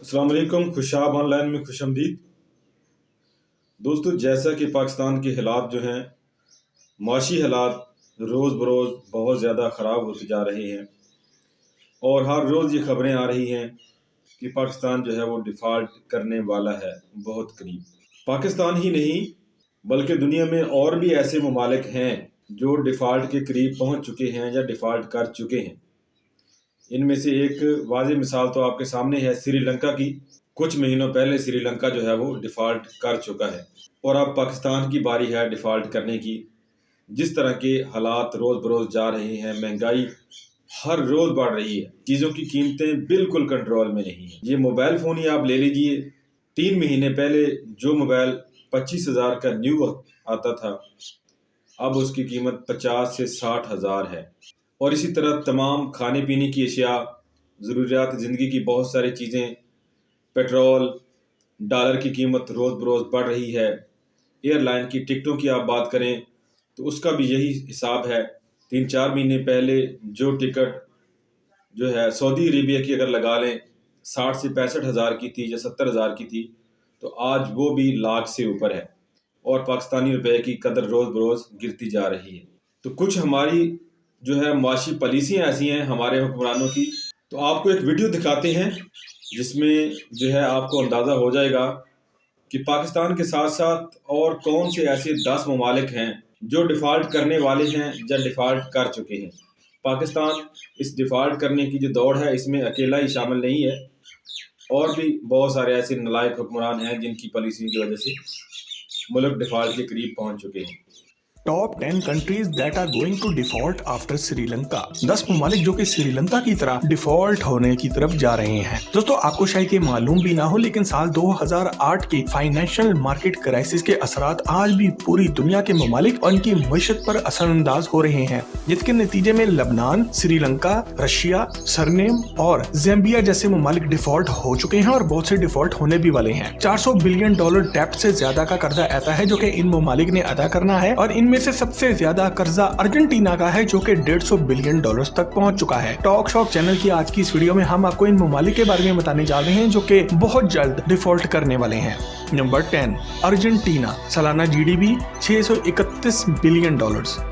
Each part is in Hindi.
अस्सलाम वालेकुम। खुशाब ऑनलाइन में खुशमदीद। दोस्तों, जैसा कि पाकिस्तान के हालात जो हैं, माशी हालात रोज़ बरोज़ बहुत ज़्यादा ख़राब होते जा रहे हैं और हर रोज़ ये ख़बरें आ रही हैं कि पाकिस्तान जो है वो डिफ़ॉल्ट करने वाला है, बहुत करीब। पाकिस्तान ही नहीं बल्कि दुनिया में और भी ऐसे ममालिक हैं जो डिफ़ॉल्ट के करीब पहुंच चुके हैं या डिफ़ॉल्ट कर चुके हैं। इनमें से एक वाज़ेह मिसाल तो आपके सामने है श्रीलंका की। कुछ महीनों पहले श्रीलंका जो है वो डिफ़ॉल्ट कर चुका है और अब पाकिस्तान की बारी है डिफ़ॉल्ट करने की। जिस तरह के हालात रोज़ बरोज़ जा रहे हैं, महंगाई हर रोज़ बढ़ रही है, चीज़ों की कीमतें बिल्कुल कंट्रोल में नहीं है। ये मोबाइल फ़ोन ही आप ले लीजिए, 3 महीने पहले जो मोबाइल 25,000 का न्यू आता था, अब उसकी कीमत 50 से 60,000 है। और इसी तरह तमाम खाने पीने की अशिया, ज़रूरियात ज़िंदगी की बहुत सारी चीज़ें, पेट्रोल, डॉलर की कीमत रोज़ बरोज़ बढ़ रही है। एयरलाइन की टिकटों की आप बात करें तो उसका भी यही हिसाब है। 3-4 महीने पहले जो टिकट जो है सऊदी अरेबिया की अगर लगा लें 60 से 65,000 की थी या 70,000 की थी, तो आज वो भी लाख से ऊपर है और पाकिस्तानी रुपए की कदर रोज़ बरोज़ गिरती जा रही है। तो कुछ हमारी जो है माशी पॉलिसियाँ ऐसी हैं हमारे हुक्मरानों की। तो आपको एक वीडियो दिखाते हैं जिसमें जो है आपको अंदाज़ा हो जाएगा कि पाकिस्तान के साथ साथ और कौन से ऐसे 10 ममालिक हैं जो डिफ़ॉल्ट करने वाले हैं या डिफ़ॉल्ट कर चुके हैं। पाकिस्तान इस डिफ़ॉल्ट करने की जो दौड़ है इसमें अकेला ही शामिल नहीं है, और भी बहुत सारे ऐसे नालायक हुक्मरान हैं जिनकी पॉलिसी की वजह से मुल्क डिफ़ॉल्ट के करीब पहुंच चुके हैं। Top 10 countries that are going to default after Sri Lanka. 10 ममालिक जो कि श्रीलंका की तरह डिफॉल्ट होने की तरफ जा रहे हैं। दोस्तों, आपको शायद ये मालूम भी ना हो, लेकिन साल 2008 की फाइनेंशियल मार्केट क्राइसिस के असरात आज भी पूरी दुनिया के ममालिक और उनकी मईशत पर असरअंदाज हो रहे हैं, जिसके नतीजे में लबनान, श्रीलंका, रशिया, सरनेम और ज़ैम्बिया जैसे ममालिक डिफॉल्ट हो चुके हैं और बहुत से डिफॉल्ट होने भी वाले हैं। $400 बिलियन डेब्ट से ज्यादा का कर्जा ऐसा है जो कि इन ममालिक ने अदा करना है, और इनमें से सबसे ज्यादा कर्जा अर्जेंटीना का है जो कि $150 बिलियन तक पहुंच चुका है। टॉक शॉक चैनल की आज की इस वीडियो में हम आपको इन ममालिक के बारे में बताने जा रहे हैं जो कि बहुत जल्द डिफॉल्ट करने वाले हैं। Number 10, Argentina. सालाना GDP $631 billion,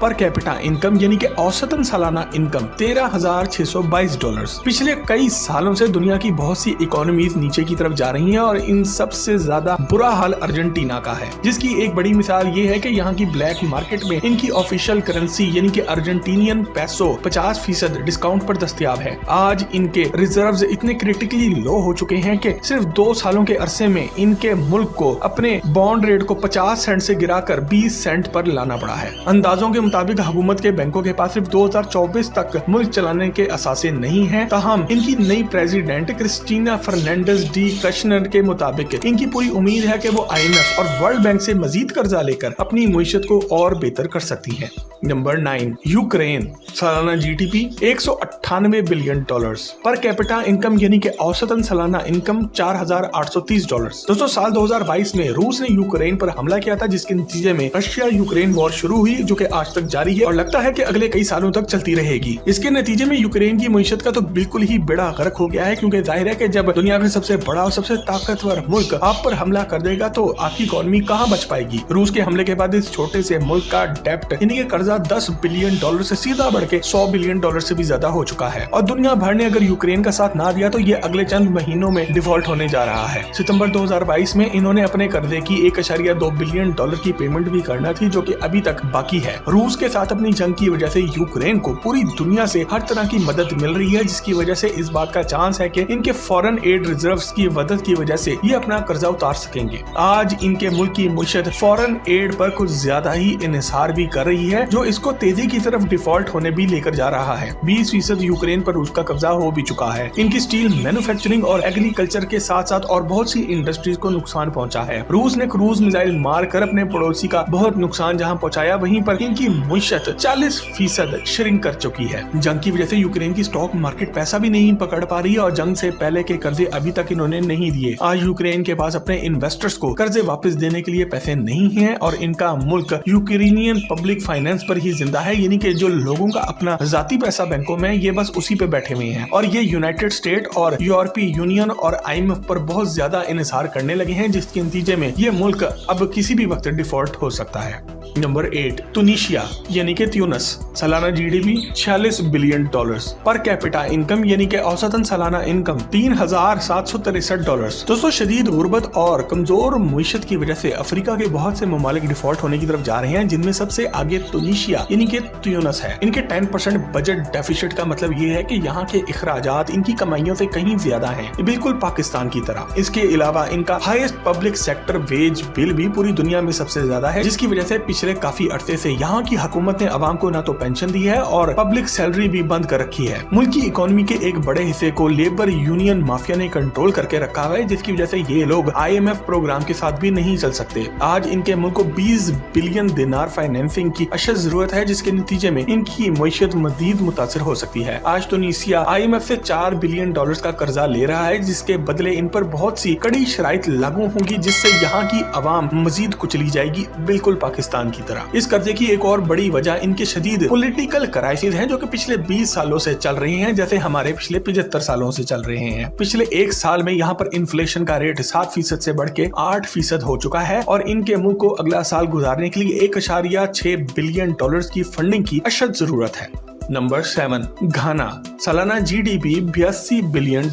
per capita income यानी कि औसतन सालाना इनकम $13,622। पिछले कई सालों से दुनिया की बहुत सी इकोनॉमीज नीचे की तरफ जा रही हैं और इन सबसे ज्यादा बुरा हाल अर्जेंटीना का है, जिसकी एक बड़ी मिसाल ये है कि यहाँ की ब्लैक मार्केट में इनकी ऑफिशियल करेंसी यानी कि अर्जेंटीनियन पैसो 50% डिस्काउंट पर दस्तयाब है। आज इनके रिजर्व्स इतने क्रिटिकली लो हो चुके हैं कि सिर्फ 2 सालों के अरसे में इनके मुल्क को अपने बॉन्ड रेट को 50 सेंट से गिराकर 20 सेंट पर लाना पड़ा है। अंदाजों के मुताबिक हुकूमत के बैंकों के पास सिर्फ 2024 तक मुल्क चलाने के असासे नहीं हैं। ताहम इनकी नई प्रेसिडेंट क्रिस्टीना फर्नांडिस डी कर्शनर के मुताबिक इनकी पूरी उम्मीद है कि वो IMF और वर्ल्ड बैंक से मजीद कर्जा लेकर अपनी मईशत को और बेहतर कर सकती है। Number 9, Ukraine. सालाना GDP $198 billion, per capita income यानी कि औसतन सालाना इनकम $4,830। दोस्तों, साल 2022 में रूस ने यूक्रेन पर हमला किया था, जिसके नतीजे में रशिया यूक्रेन वॉर शुरू हुई जो कि आज तक जारी है और लगता है कि अगले कई सालों तक चलती रहेगी। इसके नतीजे में यूक्रेन की मईशत का तो बिल्कुल ही बेड़ा गर्क हो गया है, क्योंकि जाहिर है कि जब दुनिया का सबसे बड़ा और सबसे ताकतवर मुल्क आप पर हमला कर देगा तो आपकी इकोनॉमी कहाँ बच पाएगी। रूस के हमले के बाद इस छोटे से मुल्क का डेप्ट यानी कि कर्जा $10 बिलियन से सीधा बढ़ के $100 बिलियन से भी ज्यादा हो चुका है, और दुनिया भर ने अगर यूक्रेन का साथ ना दिया तो ये अगले चंद महीनों में डिफॉल्ट होने जा रहा है। सितंबर 2022 में इन्होंने अपने कर्जे की $1.2 बिलियन की पेमेंट भी करना थी, जो कि अभी तक बाकी है। रूस के साथ अपनी जंग की वजह से यूक्रेन को पूरी दुनिया से हर तरह की मदद मिल रही है, जिसकी वजह से इस बात का चांस है कि इनके फॉरेन एड रिजर्व्स की मदद की वजह से ये अपना कर्जा उतार सकेंगे। आज इनके मुल्क की मईशत फॉरेन एड पर कुछ ज्यादा ही इन्हिसार भी कर रही है, जो इसको तेजी की तरफ डिफॉल्ट होने भी लेकर जा रहा है। 20% यूक्रेन पर रूस का कब्जा हो भी चुका है। इनकी स्टील मैन्युफैक्चरिंग और एग्रीकल्चर के साथ साथ और बहुत सी इंडस्ट्रीज को नुकसान पहुंचा है। रूस ने क्रूज मिसाइल मारकर अपने पड़ोसी का बहुत नुकसान जहां पहुंचाया, वहीं पर इनकी मईशत 40% श्रिंक कर चुकी है। जंग की वजह से यूक्रेन की स्टॉक मार्केट पैसा भी नहीं पकड़ पा रही है और जंग से पहले के कर्जे अभी तक इन्होंने नहीं दिए। आज यूक्रेन के पास अपने इन्वेस्टर्स को कर्जे वापस देने के लिए पैसे नहीं है और इनका मुल्क यूक्रेनियन पब्लिक फाइनेंस पर ही जिंदा है, यानी कि जो लोगों का अपना जाती पैसा बैंकों में, ये बस उसी पे बैठे हुए हैं और ये यूनाइटेड स्टेट और यूरोपीय यूनियन और IMF पर बहुत ज्यादा इन्हिसार करने लगे हैं, जिसके नतीजे में ये मुल्क अब किसी भी वक्त डिफॉल्ट हो सकता है। नंबर 8 तुनिशिया यानी कि त्यूनस, सालाना GDP $46 billion, per capita income यानी कि औसतन सालाना इनकम $3,763। दोस्तों शदीद गुर्बत और कमजोर मुईशत की वजह से अफ्रीका के बहुत से ममालिक डिफॉल्ट होने की तरफ जा रहे हैं, जिनमें सबसे आगे तुनिशिया यानी कि त्यूनस है। इनके 10% बजट डेफिसिट का मतलब ये है कि यहाँ के इखराजात इनकी कमाइयों से कहीं ज्यादा हैं, बिल्कुल पाकिस्तान की तरह। इसके अलावा इनका highest public sector wage bill भी पूरी दुनिया में सबसे ज्यादा है, जिसकी वजह से पिछले काफी अरसे से यहाँ की हुकूमत ने अवाम को ना तो पेंशन दी है और पब्लिक सैलरी भी बंद कर रखी है। मुल्क की इकोनॉमी के एक बड़े हिस्से को लेबर यूनियन माफिया ने कंट्रोल करके रखा हुआ है, जिसकी वजह से ये लोग IMF प्रोग्राम के साथ भी नहीं चल सकते। आज इनके मुल्क को 20 बिलियन दिनार फाइनेंसिंग की अशद जरूरत है, जिसके नतीजे में इनकी मईशत मजीद मुतासर हो सकती है। आज तुनीसिया IMF से $4 बिलियन का कर्जा ले रहा है, जिसके बदले इन पर बहुत सी कड़ी शराइत लागू होंगी, जिससे यहाँ की अवाम मजीद कुचली जाएगी, बिल्कुल पाकिस्तान की तरह। इस कर्जे की एक और बड़ी वजह इनके शदीद पॉलिटिकल क्राइसिस हैं, जो कि पिछले 20 सालों से चल रहे हैं, जैसे हमारे पिछले 75 सालों से चल रहे हैं। पिछले एक साल में यहाँ पर इन्फ्लेशन का रेट 7% से बढ़ के 8% हो चुका है और इनके मुल्क को अगला साल गुजारने के लिए $1.6 बिलियन की फंडिंग की अशद जरूरत है। नंबर 7 घाना, सालाना GDP $82 billion,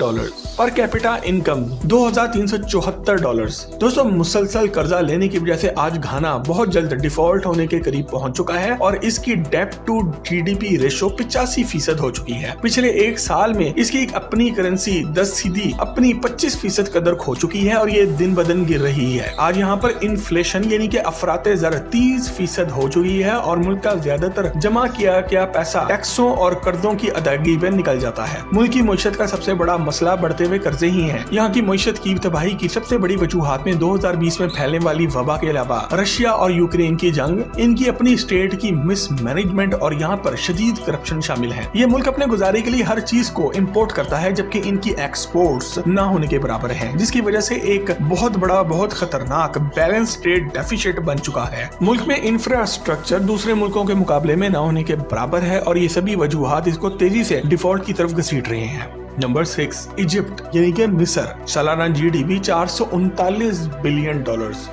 per capita income $2,374। दोस्तों मुसलसल कर्जा लेने की वजह से आज घाना बहुत जल्द डिफॉल्ट होने के करीब पहुंच चुका है और इसकी डेट टू GDP रेशो 85% हो चुकी है। पिछले एक साल में इसकी अपनी करेंसी 10 अपनी 25% कदर खो चुकी है और ये दिन ब दिन गिर रही है। आज यहाँ पर इन्फ्लेशन यानी कि अफराते ज़र 30% हो चुकी है और मुल्क का ज्यादातर जमा किया गया पैसा टैक्सों और कर्जों की अदायगी में निकल जाता है। मुल्क की मईशत का सबसे बड़ा मसला बढ़ते हुए कर्जे ही हैं। यहाँ की मईशत की तबाही की सबसे बड़ी वजूहात में 2020 में फैलने वाली वबा के अलावा रशिया और यूक्रेन की जंग, इनकी अपनी स्टेट की मिसमैनेजमेंट और यहाँ पर शदीद करप्शन शामिल है। ये मुल्क अपने गुजारे के लिए हर चीज को इम्पोर्ट करता है, जबकि इनकी एक्सपोर्ट्स न होने के बराबर है, जिसकी वजह से एक बहुत बड़ा बहुत खतरनाक बैलेंस ट्रेड डेफिसिट बन चुका है। मुल्क में इंफ्रास्ट्रक्चर दूसरे मुल्कों के मुकाबले में न होने के बराबर है और ये सभी वजूहात इसको तेजी से डिफॉल्ट की तरफ घसीट रहे हैं। नंबर 6 इजिप्ट यानी कि मिस्र, सालाना GDP $439 billion,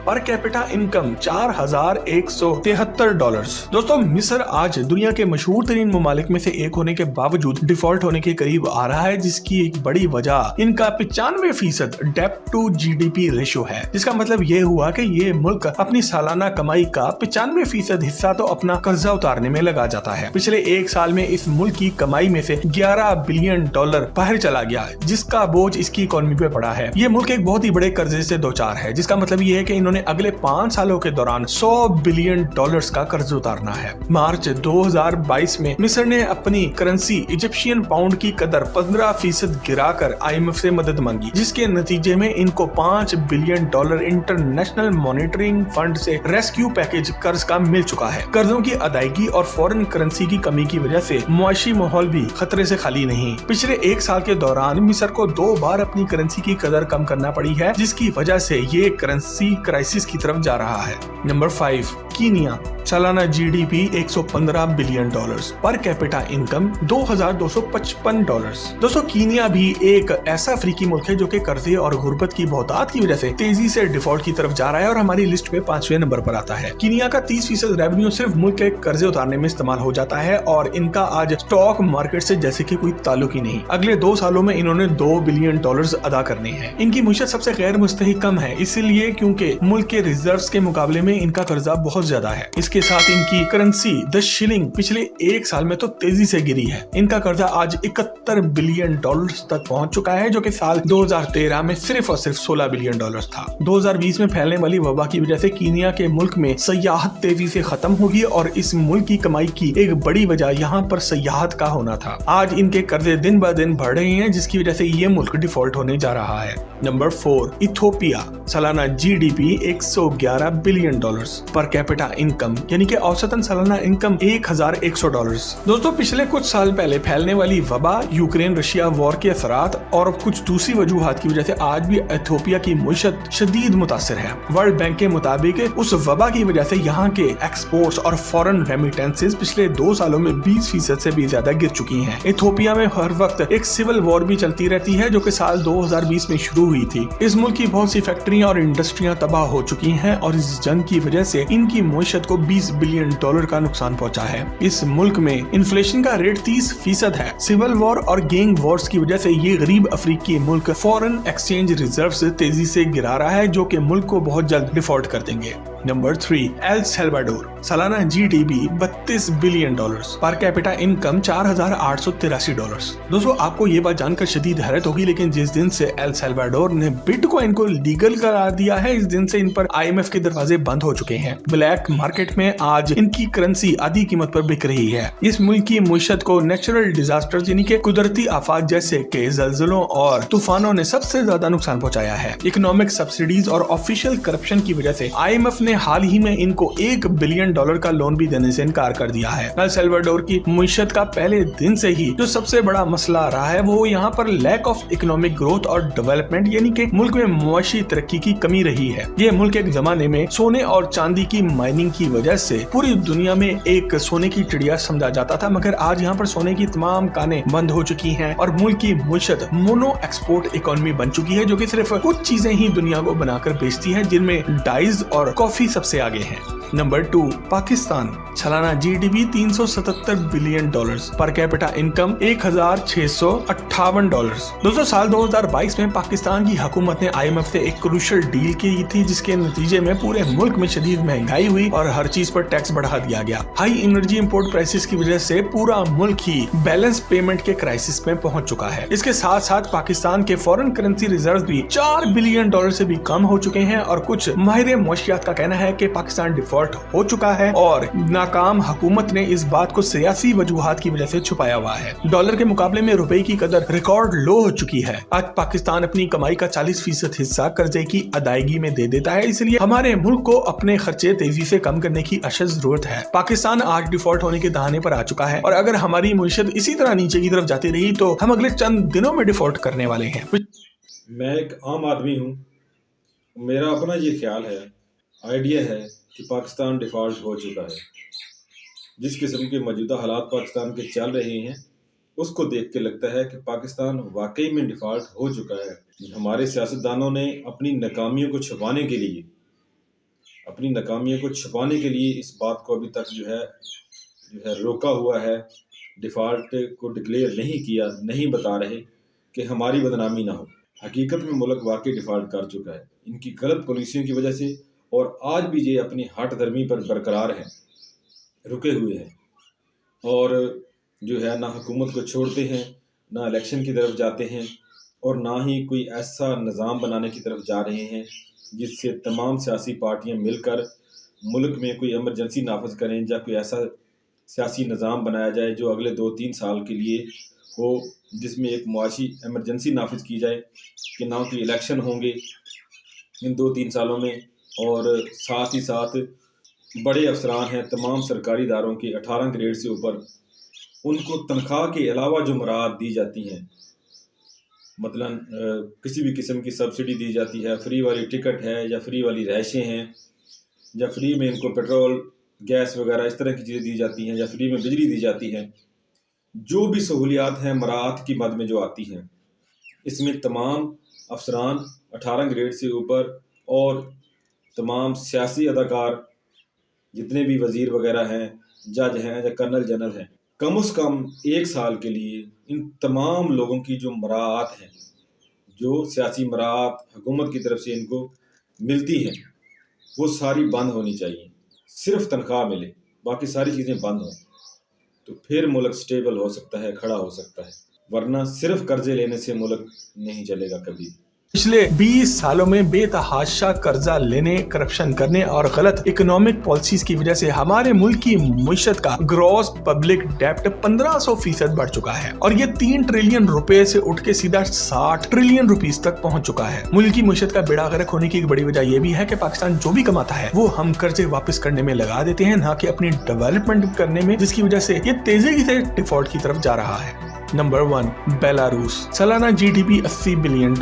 per capita income $4,173। दोस्तों मिस्र आज दुनिया के मशहूर तरीन ममालिक में से एक होने के बावजूद डिफॉल्ट होने के करीब आ रहा है, जिसकी एक बड़ी वजह इनका 95% डेट टू GDP रेशो है, जिसका मतलब ये हुआ कि ये मुल्क अपनी सालाना कमाई का 95% हिस्सा तो अपना कर्जा उतारने में लगा जाता है। पिछले एक साल में इस मुल्क की कमाई में से $11 बिलियन चला गया, जिसका बोझ इसकी इकोनॉमी पे पड़ा है। ये मुल्क एक बहुत ही बड़े कर्जे से दो चार है, जिसका मतलब ये है कि इन्होंने अगले 5 सालों के दौरान $100 बिलियन का कर्ज उतारना है। मार्च 2022 में मिस्र ने अपनी करेंसी इजिप्शियन पाउंड की कदर 15% गिराकर IMF से मदद मांगी, जिसके नतीजे में इनको $5 बिलियन इंटरनेशनल मॉनिटरिंग फंड से रेस्क्यू पैकेज कर्ज का मिल चुका है। कर्जों की अदायगी और फॉरेन करेंसी की कमी की वजह से मुआशी माहौल भी खतरे से खाली नहीं। पिछले एक साल के दौरान मिस्र को 2 बार अपनी करेंसी की कदर कम करना पड़ी है, जिसकी वजह से ये करेंसी क्राइसिस की तरफ जा रहा है। नंबर 5 कीनिया, सालाना GDP $115 billion, per capita income $2,255। दोस्तों कीनिया भी एक ऐसा अफ्रीकी मुल्क है जो कि कर्जे और गुर्बत की बहुतात की वजह से तेजी से डिफॉल्ट की तरफ जा रहा है और हमारी लिस्ट में 5वें नंबर पर आता है। कीनिया का 30% रेवेन्यू सिर्फ मुल्क के कर्जे उतारने में इस्तेमाल हो जाता है और इनका आज स्टॉक मार्केट से जैसे कि कोई ताल्लुक ही नहीं। अगले 2 सालों में इन्होंने $2 बिलियन अदा करने हैं। इनकी मुश्किल सबसे गैर मुस्तहिकम है, इसलिए क्योंकि मुल्क के रिजर्व्स के मुकाबले में इनका कर्जा बहुत ज्यादा है। इसके साथ इनकी करेंसी 10 शिलिंग पिछले एक साल में तो तेजी से गिरी है। इनका कर्जा आज $71 बिलियन तक पहुंच चुका है, जो कि साल 2013 में सिर्फ और सिर्फ $16 बिलियन था। 2020 में फैलने वाली वबा की वजह से कीनिया के मुल्क में सयाहत तेजी से खत्म होगी और इस मुल्क की कमाई की एक बड़ी वजह यहाँ पर सयाहत का होना था। आज इनके कर्जे दिन ब दिन बढ़ रहे हैं, जिसकी वजह से ये मुल्क डिफॉल्ट होने जा रहा है। नंबर 4 इथियोपिया, सालाना GDP $111 billion, per capita income यानी कि औसतन सालाना इनकम $1100। दोस्तों पिछले कुछ साल पहले फैलने वाली वबा, यूक्रेन रशिया वॉर के असरात और कुछ दूसरी वजूहात की वजह से आज भी इथियोपिया की मुईशत शदीद मुतासिर है। वर्ल्ड बैंक के मुताबिक उस वबा की वजह से यहाँ के एक्सपोर्ट्स और फॉरेन रेमिटेंसेस पिछले 2 सालों में 20% से भी ज्यादा गिर चुकी हैं। इथियोपिया में हर वक्त एक सिविल वॉर भी चलती रहती है जो कि साल 2020 में शुरू हुई थी। इस मुल्क की बहुत सी फैक्ट्रियां और इंडस्ट्रियां तबाह हो चुकी हैं और इस जंग की वजह से इनकी मुईशत को $20 बिलियन का नुकसान पहुंचा है। इस मुल्क में इन्फ्लेशन का रेट 30% है। सिविल वॉर और गैंग वॉर्स की वजह से ये गरीब अफ्रीकी मुल्क फॉरेन एक्सचेंज रिजर्व्स तेजी से गिरा रहा है जो कि मुल्क को बहुत जल्द डिफॉल्ट कर देंगे। Number 3, El Salvador. सालाना GDP $32 billion, per capita income $4883। दोस्तों आपको ये बात जानकर शदीद हैरत होगी, लेकिन जिस दिन से एल सल्वाडोर ने बिटकॉइन को लीगल करार दिया है, इस दिन से इन पर IMF के दरवाजे बंद हो चुके हैं। ब्लैक मार्केट में आज इनकी करेंसी आधी कीमत पर बिक रही है। इस मुल्क की मुईशत को नेचुरल डिजास्टर्स यानी कि कुदरती आफात जैसे के जल्जलों और तूफानों ने सबसे ज्यादा नुकसान पहुंचाया है। इकोनॉमिक सब्सिडीज और ऑफिशियल करप्शन की वजह से IMF ने हाल ही में इनको $1 बिलियन का लोन भी देने से इनकार कर दिया है। एल सल्वाडोर की मुईशत का पहले दिन से ही जो सबसे बड़ा मसला रहा है वो यहाँ पर लैक ऑफ इकोनॉमिक ग्रोथ और डेवलपमेंट यानी कि मुल्क में मुआशी तरक्की की कमी रही है। ये मुल्क एक जमाने में सोने और चांदी की माइनिंग की वजह से पूरी दुनिया में एक सोने की चिड़िया समझा जाता था, मगर आज यहाँ पर सोने की तमाम कानें बंद हो चुकी हैं और मुल्क की मुईशत मोनो एक्सपोर्ट इकोनॉमी बन चुकी है जो कि सिर्फ कुछ चीजें ही दुनिया को बनाकर बेचती है, जिनमें डाइज और कॉफी सबसे आगे है। नंबर 2, पाकिस्तान। सालाना GDP $377 billion, per capita income $1658। दोस्तों साल 2022 में पाकिस्तान की हुकूमत ने IMF से एक क्रूशियल डील की थी जिसके नतीजे में पूरे मुल्क में शदीद महंगाई हुई और हर चीज पर टैक्स बढ़ा दिया गया। हाई एनर्जी इंपोर्ट प्राइसेस की वजह से पूरा मुल्क ही बैलेंस पेमेंट के क्राइसिस में पहुंच चुका है। इसके साथ साथ पाकिस्तान के फॉरेन करेंसी रिजर्व भी $4 बिलियन से भी कम हो चुके हैं और कुछ माहिर मुआशियात का कहना है कि पाकिस्तान डिफॉल्ट हो चुका है और नाकाम हुकूमत ने इस बात को सियासी वजूहात की वजह से छुपाया हुआ है। डॉलर के मुकाबले में रुपए की कदर रिकॉर्ड लो हो चुकी है। आज पाकिस्तान अपनी कमाई का 40% हिस्सा कर्जे की अदायगी में दे देता है, इसलिए हमारे मुल्क को अपने खर्चे तेजी से कम करने की अशद जरूरत है। पाकिस्तान आज डिफॉल्ट होने के दहाने पर आ चुका है और अगर हमारी मुईशत इसी तरह नीचे की तरफ जाती रही तो हम अगले चंद दिनों में डिफॉल्ट करने वाले हैं। मैं एक आम आदमी हूँ, मेरा अपना ये ख्याल है, आइडिया है कि पाकिस्तान डिफ़ॉल्ट हो चुका है। जिस किस्म के मौजूदा हालात पाकिस्तान के चल रहे हैं उसको देख के लगता है कि पाकिस्तान वाकई में डिफ़ॉल्ट हो चुका है। हमारे सियासतदानों ने अपनी नाकामियों को छुपाने के लिए इस बात को अभी तक जो है रोका हुआ है, डिफ़ॉल्ट को डिक्लेयर नहीं किया, नहीं बता रहे कि हमारी बदनामी ना हो। हकीकत में मुल्क वाकई डिफ़ॉल्ट कर चुका है इनकी गलत पॉलिसियों की वजह से, और आज भी ये अपनी हट धर्मी पर बरकरार हैं, रुके हुए हैं और जो है ना हुकूमत को छोड़ते हैं, ना इलेक्शन की तरफ जाते हैं और ना ही कोई ऐसा निज़ाम बनाने की तरफ जा रहे हैं जिससे तमाम सियासी पार्टियां मिलकर मुल्क में कोई इमरजेंसी नाफज करें या कोई ऐसा सियासी निज़ाम बनाया जाए जो अगले 2-3 साल के लिए हो, जिसमें एक मुआशी इमरजेंसी नाफिज की जाए कि ना कोई इलेक्शन होंगे इन 2-3 सालों में, और साथ ही साथ बड़े अफसरान हैं तमाम सरकारी इदारों के 18 ग्रेड से ऊपर, उनको तनख्वाह के अलावा जो मुराद दी जाती हैं, मतलब किसी भी किस्म की सब्सिडी दी जाती है, फ्री वाली टिकट है या फ्री वाली रहायशें हैं या फ्री में इनको पेट्रोल गैस वगैरह इस तरह की चीज़ें दी जाती हैं या फ्री में बिजली दी जाती है, जो भी सहूलियात हैं मराहत की मद में जो आती हैं, इसमें तमाम अफसरान 18 ग्रेड से ऊपर और तमाम सियासी अदाकार जितने भी वज़ीर वगैरह हैं, जज हैं या कर्नल जनरल हैं, कम से कम 1 साल के लिए इन तमाम लोगों की जो मराहत हैं, जो सियासी मराहत हुकूमत की तरफ से इनको मिलती हैं, वो सारी बंद होनी चाहिए। सिर्फ तनख्वाह मिले, बाकी सारी चीज़ें बंद हों, तो फिर मुल्क स्टेबल हो सकता है, खड़ा हो सकता है, वरना सिर्फ कर्जे लेने से मुल्क नहीं चलेगा कभी। पिछले 20 सालों में बेतहाशा कर्जा लेने, करप्शन करने और गलत इकोनॉमिक पॉलिसीज की वजह से हमारे मुल्क की मुईशत का ग्रॉस पब्लिक डेप्ट 1500% बढ़ चुका है और ये 3 ट्रिलियन रुपए से उठ के सीधा 60 ट्रिलियन रुपीस तक पहुंच चुका है। मुल्क की मुईशत का बेड़ा गर्क होने की एक बड़ी वजह यह भी है कि पाकिस्तान जो भी कमाता है वो हम कर्जे वापस करने में लगा देते हैं, ना कि अपनी डेवलपमेंट करने में, जिसकी वजह से ये तेजी से डिफॉल्ट की तरफ जा रहा है। Number 1, Belarus. सालाना GDP $80 billion,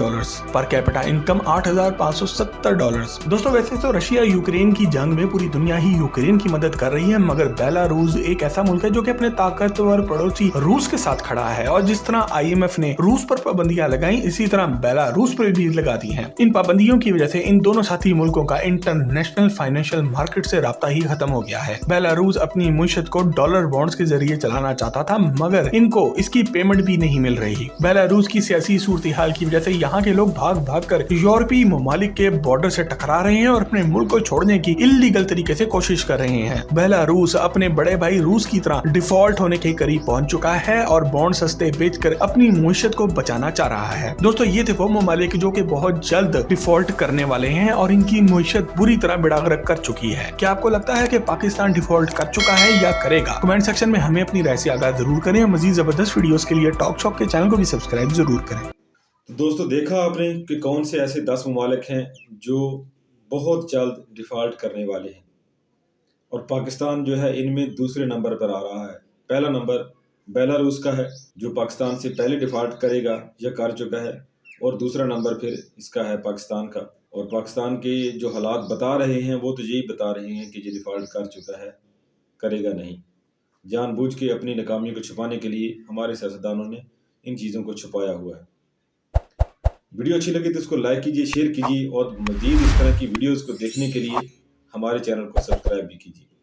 per capita income $8,570। दोस्तों वैसे तो रशिया यूक्रेन की जंग में पूरी दुनिया ही यूक्रेन की मदद कर रही है, मगर बेलारूस एक ऐसा मुल्क है जो कि अपने ताकतवर पड़ोसी रूस के साथ खड़ा है और जिस तरह IMF ने रूस पर पाबंदियां लगाई, इसी तरह बेलारूस पर भी लगा दी हैं। इन पाबंदियों की वजह से इन दोनों साथी मुल्कों का इंटरनेशनल फाइनेंशियल मार्केट से राब्ता ही खत्म हो गया है। बेलारूस अपनी मुईशत को डॉलर बॉन्ड्स के जरिए चलाना चाहता था, मगर इनको इसकी पेमेंट भी नहीं मिल रही। बेलारूस की सियासी सूरत हाल की वजह से यहाँ के लोग भाग भाग कर यूरोपीय ममालिक के बॉर्डर से टकरा रहे हैं और अपने मुल्क को छोड़ने की इल्लीगल तरीके से कोशिश कर रहे हैं। बेलारूस अपने बड़े भाई रूस की तरह डिफॉल्ट होने के करीब पहुंच चुका है और बॉन्ड सस्ते बेचकर अपनी मुईशत को बचाना चाह रहा है। दोस्तों ये थे वो ममालिक जो कि बहुत जल्द डिफॉल्ट करने वाले हैं और इनकी मुईशत बुरी तरह बेड़ागर्क कर चुकी है। क्या आपको लगता है कि पाकिस्तान डिफॉल्ट कर चुका है या करेगा? कमेंट सेक्शन में हमें अपनी राय से आगाह जरूर करें। मजीद जबरदस्त वीडियोस के लिए टॉक शॉक के चैनल को भी सब्सक्राइब जरूर करें। तो दोस्तों देखा आपने कि कौन से ऐसे 10 ममालिक हैं जो बहुत जल्द डिफ़ॉल्ट करने वाले हैं और पाकिस्तान जो है इनमें दूसरे नंबर पर आ रहा है। पहला नंबर बेलारूस का है जो पाकिस्तान से पहले डिफ़ॉल्ट करेगा या कर चुका है, और दूसरा नंबर फिर इसका है पाकिस्तान का। और पाकिस्तान के जो हालात बता रहे हैं वो तो यही बता रहे हैं कि ये डिफ़ॉल्ट कर चुका है, करेगा नहीं। जानबूझ के अपनी नाकामियों को छुपाने के लिए हमारे सियासतदानों ने इन चीज़ों को छुपाया हुआ है। वीडियो अच्छी लगी तो इसको लाइक कीजिए, शेयर कीजिए और मज़ीद इस तरह की वीडियोस को देखने के लिए हमारे चैनल को सब्सक्राइब भी कीजिए।